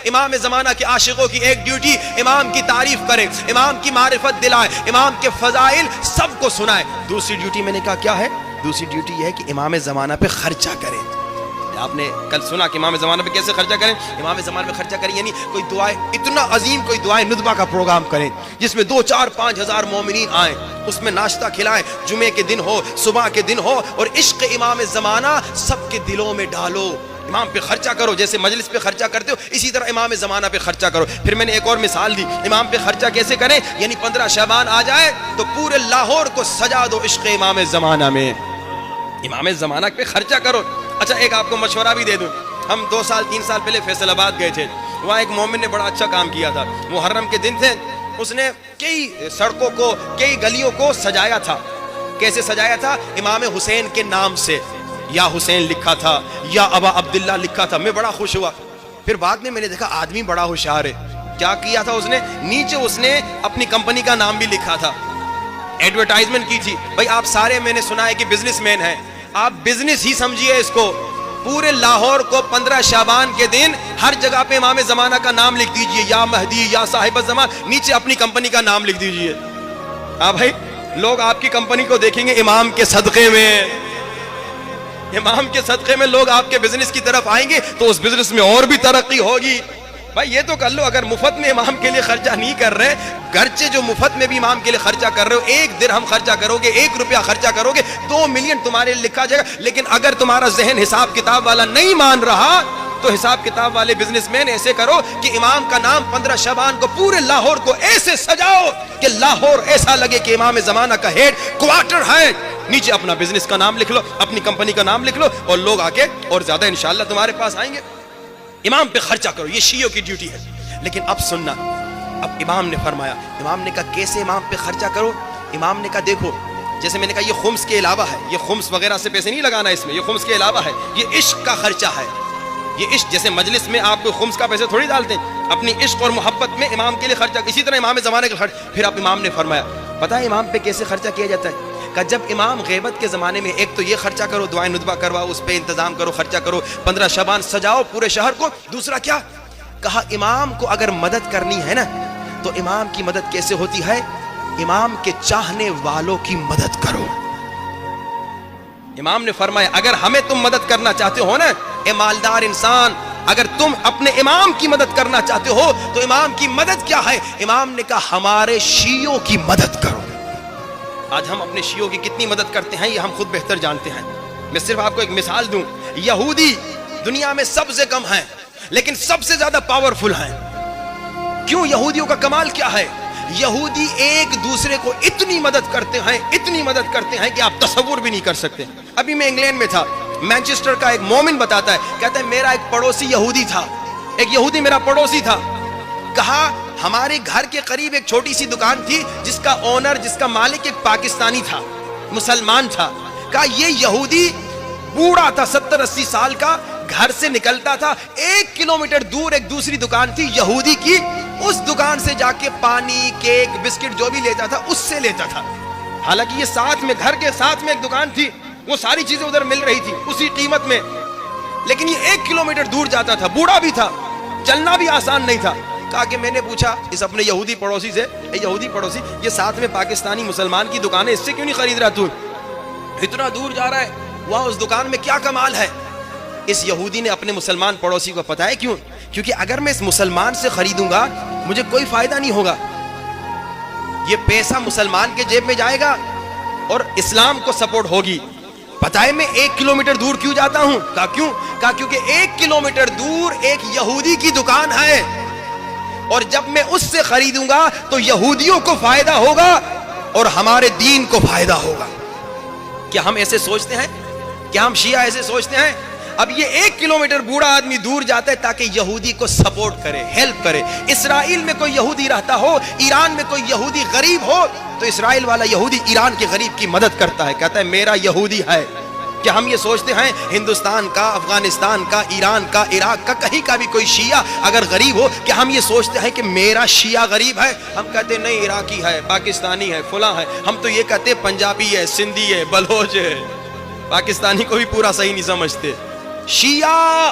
امام زمانہ کے عاشقوں کی ایک ڈیوٹی امام کی تعریف کرے، امام کی معرفت دلائے، امام کے فضائل سب کو سنائے۔ دوسری ڈیوٹی میں نے کہا کیا ہے؟ دوسری ڈیوٹی یہ ہے کہ امام زمانہ پہ خرچہ کرے۔ آپ نے کل سنا کہ امام زمانہ پہ کیسے خرچہ کریں؟ امام زمانہ پہ خرچہ کریں یعنی کوئی دعائیں، اتنا عظیم کوئی دعائیں ندبہ کا پروگرام کریں جس میں 2 4 5 ہزار مومنین آئیں، اس میں ناشتہ کھلائیں، جمعے کے دن ہو، صبح کے دن ہو، اور عشق امام زمانہ سب کے دلوں میں ڈالو۔ امام پہ خرچہ کرو، جیسے مجلس پہ خرچہ کرتے ہو اسی طرح امام زمانہ پہ خرچہ کرو۔ پھر میں نے ایک اور مثال دی، امام پہ خرچہ کیسے کریں؟ یعنی 15 شعبان آ جائے تو پورے لاہور کو سجا دو عشق امام زمانہ میں، امام زمانہ پہ خرچہ کرو۔ اچھا ایک آپ کو مشورہ بھی دے دوں، ہم 2 سال 3 سال پہلے فیصل آباد گئے تھے، وہاں ایک مومن نے بڑا اچھا کام کیا تھا۔ محرم کے دن تھے، اس نے کئی سڑکوں کو، کئی گلیوں کو سجایا تھا۔ کیسے سجایا تھا؟ امام حسین کے نام سے، یا حسین لکھا تھا یا ابا عبداللہ لکھا تھا۔ میں بڑا خوش ہوا۔ پھر بعد میں نے دیکھا آدمی بڑا ہوشیار ہے، کیا کیا تھا اس نے؟ نیچے اس نے اپنی کمپنی کا نام بھی لکھا تھا، ایڈورٹائزمنٹ کی تھی۔ بھائی آپ سارے میں نے سنا ہے کہ بزنس مین ہیں، آپ بزنس ہی سمجھیے اس کو۔ پورے لاہور کو 15 شعبان کے دن ہر جگہ پہ امام زمانہ کا نام لکھ دیجئے، یا مہدی یا صاحب الزمان، نیچے اپنی کمپنی کا نام لکھ دیجئے۔ ہاں بھائی، لوگ آپ کی کمپنی کو دیکھیں گے امام کے صدقے میں، امام کے صدقے میں لوگ آپ کے بزنس کی طرف آئیں گے تو اس بزنس میں اور بھی ترقی ہوگی۔ بھائی یہ تو کر لو، اگر مفت میں امام کے لیے خرچہ نہیں کر رہے، گرچہ جو مفت میں بھی امام کے لیے خرچہ کر رہے ہو، 1 درہم خرچہ کرو گے، 1 روپیہ خرچہ کرو گے، 2 ملین تمہارے لیے لکھا جائے گا۔ لیکن اگر تمہارا ذہن حساب کتاب والا نہیں مان رہا تو حساب کتاب والے بزنس مین ایسے کرو کہ امام کا نام 15 شعبان کو پورے لاہور کو ایسے سجاؤ کہ لاہور ایسا لگے کہ امام زمانہ کا ہیڈ کوارٹر ہے۔ نیچے اپنا بزنس کا نام لکھ لو، اپنی کمپنی کا نام لکھ لو، اور لوگ آ کے اور زیادہ انشاءاللہ تمہارے پاس آئیں گے۔ امام پہ خرچہ کرو، یہ شیعوں کی ڈیوٹی ہے۔ لیکن اب سننا، اب امام نے فرمایا، امام نے کہا کیسے امام پہ خرچہ کرو؟ امام نے کہا دیکھو، جیسے میں نے کہا یہ خمس کے علاوہ ہے، یہ خمس وغیرہ سے پیسے نہیں لگانا اس میں، یہ خمس کے علاوہ ہے، یہ عشق کا خرچہ ہے۔ یہ عشق، جیسے مجلس میں آپ کو خمس کا پیسے تھوڑی ڈالتے ہیں، اپنی عشق اور محبت میں امام کے لیے خرچہ، اسی طرح امام زمانے کا خرچ۔ پھر اب امام نے فرمایا پتہ ہے امام پہ کیسے خرچہ کیا جاتا ہے؟ کہ جب امام غیبت کے زمانے میں، ایک تو یہ خرچہ کرو، دعائیں ندبہ کرواؤ، اس پہ انتظام کرو، خرچہ کرو، 15 شعبان سجاؤ پورے شہر کو۔ دوسرا کیا کہا؟ امام کو اگر مدد کرنی ہے نا تو امام کی مدد کیسے ہوتی ہے؟ امام کے چاہنے والوں کی مدد کرو۔ امام نے فرمایا اگر ہمیں تم مدد کرنا چاہتے ہو نا، اے مالدار انسان، اگر تم اپنے امام کی مدد کرنا چاہتے ہو تو امام کی مدد کیا ہے؟ امام نے کہا ہمارے شیعوں کی مدد کرو۔ آج ہم اپنے شیعوں کی کتنی مدد کرتے ہیں یہ ہم خود بہتر جانتے ہیں۔ میں صرف آپ کو ایک مثال دوں، یہودی دنیا میں سب سے کم ہیں لیکن سب سے زیادہ پاورفل ہیں۔ کیوں؟ یہودیوں کا کمال کیا ہے؟ یہودی ایک دوسرے کو اتنی مدد کرتے ہیں، اتنی مدد کرتے ہیں کہ آپ تصور بھی نہیں کر سکتے۔ ابھی میں انگلینڈ میں تھا، مینچسٹر کا ایک مومن بتاتا ہے، کہتا ہے میرا ایک پڑوسی یہودی تھا، ایک یہودی میرا پڑوسی تھا۔ کہا ہمارے گھر کے قریب ایک چھوٹی سی دکان تھی جس کا اونر، جس کا مالک ایک پاکستانی تھا، مسلمان تھا۔ کہا یہ یہودی بوڑھا تھا، 70-80 سال کا، گھر سے نکلتا تھا، 1 کلومیٹر دور ایک دوسری دکان تھی یہودی کی، اس دکان سے جا کے پانی، کیک، بسکٹ جو بھی لیتا تھا اس سے لیتا تھا۔ حالانکہ یہ ساتھ میں، گھر کے ساتھ میں ایک دکان تھی، وہ ساری چیزیں ادھر مل رہی تھی اسی قیمت میں، لیکن یہ 1 کلومیٹر دور جاتا تھا، بوڑھا بھی تھا، چلنا بھی آسان نہیں تھا۔ کہا کہ میں نے پوچھا اس اپنے یہودی پڑوسی سے، اے یہودی پڑوسی، یہ ساتھ میں پاکستانی مسلمان کی دکان ہے، اس سے کیوں نہیں خرید رہا تو؟ اتنا دور جا رہا ہے، وہاں اس دکان میں کیا کمال ہے؟ اس یہودی نے اپنے مسلمان پڑوسی کو پتہ ہے کیوں؟ کیونکہ اگر میں اس مسلمان سے خریدوں گا مجھے کوئی فائدہ نہیں ہوگا، یہ پیسہ مسلمان کے جیب میں جائے گا اور اسلام کو سپورٹ ہوگی۔ پتہ ہے میں 1 کلومیٹر دور کیوں جاتا ہوں؟ کہا کیوں؟ کہا کیونکہ 1 کلومیٹر دور ایک یہودی کی دکان ہے، اور جب میں اس سے خریدوں گا تو یہودیوں کو فائدہ ہوگا اور ہمارے دین کو فائدہ ہوگا۔ کیا ہم ایسے سوچتے ہیں؟ کیا ہم شیعہ ایسے سوچتے ہیں؟ اب یہ 1 کلومیٹر بوڑھا آدمی دور جاتا ہے تاکہ یہودی کو سپورٹ کرے، ہیلپ کرے۔ اسرائیل میں کوئی یہودی رہتا ہو، ایران میں کوئی یہودی غریب ہو تو اسرائیل والا یہودی ایران کے غریب کی مدد کرتا ہے، کہتا ہے میرا یہودی ہے۔ کیا ہم یہ سوچتے ہیں ہندوستان کا، افغانستان کا، ایران کا، عراق کا، کہیں کا بھی کوئی شیعہ اگر غریب ہو، کیا ہم یہ سوچتے ہیں کہ میرا شیعہ غریب ہے؟ ہم کہتے ہیں نہیں، عراقی ہے، پاکستانی ہے، فلاں ہے۔ ہم تو یہ کہتے ہیں پنجابی ہے، سندھی ہے، بلوچ ہے۔ پاکستانی کو بھی پورا صحیح نہیں سمجھتے۔ شیعہ